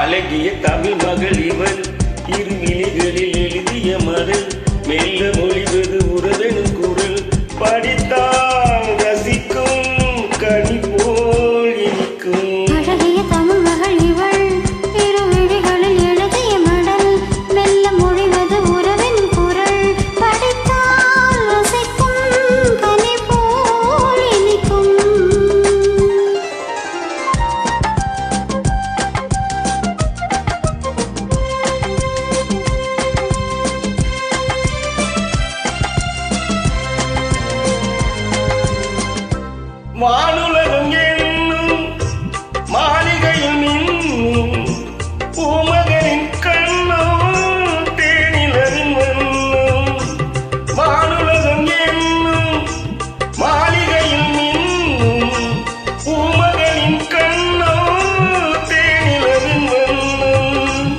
அழகிய தமிழ் மகள் இவள் இருவிழிகளில் எழுதிய மடல் மெல்ல மொழிவது உறவெனும் குரல் படித்தால் ரசிக்கும் கனி போல் இனிக்கும். அழகிய தமிழ் மகள் இவள் இருவிழிகளில் எழுதிய மடல் மெல்ல மொழிவது உறவெனும் குரல் படித்தால் ரசிக்கும் கனி போல் இனிக்கும். வானுலகம் என்னும் மாளிகையில் மின்னும் பூமகனின் கண்ணும் தேனிலரின் வண்ணம். வானுலகம் என்னும் மாளிகையில் மின்னும் பூமகனின் கண்ணும் தேனிலரின் வண்ணம்.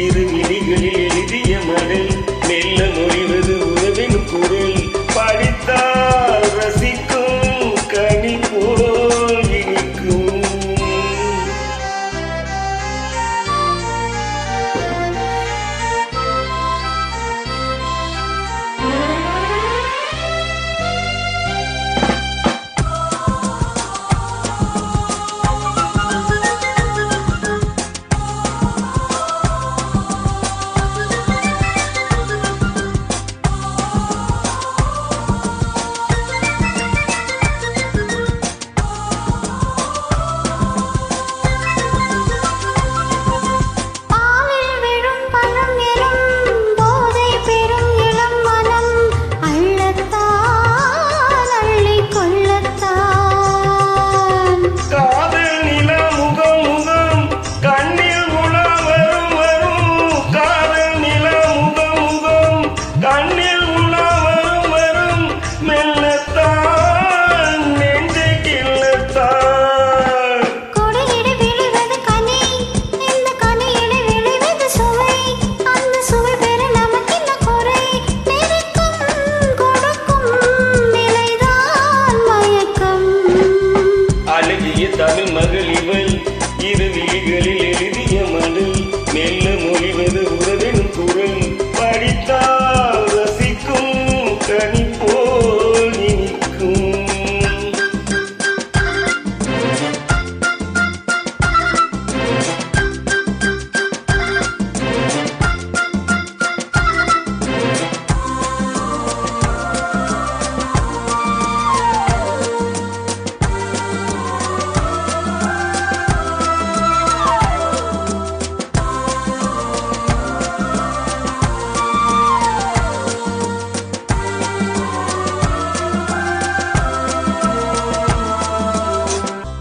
இருவிழிகளில் எழுதிய மடல் மெல்ல மொழிவது உறவின் குரல் படித்தால் ரசிக்கும் கனி போல் இனிக்கும். தமிழ் மகள் இவள் இருவிழிகளில் எழுதிய மடல் மெல்ல மொழிவது உறவெனும் குரல் படித்தால் ரசிக்கும் கனி போல் இனிக்கும்.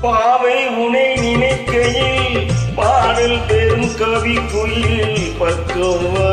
பாவை உனை நினைக்கையில் பாடல் பெரும் கவி குயில் பக்கவாயின்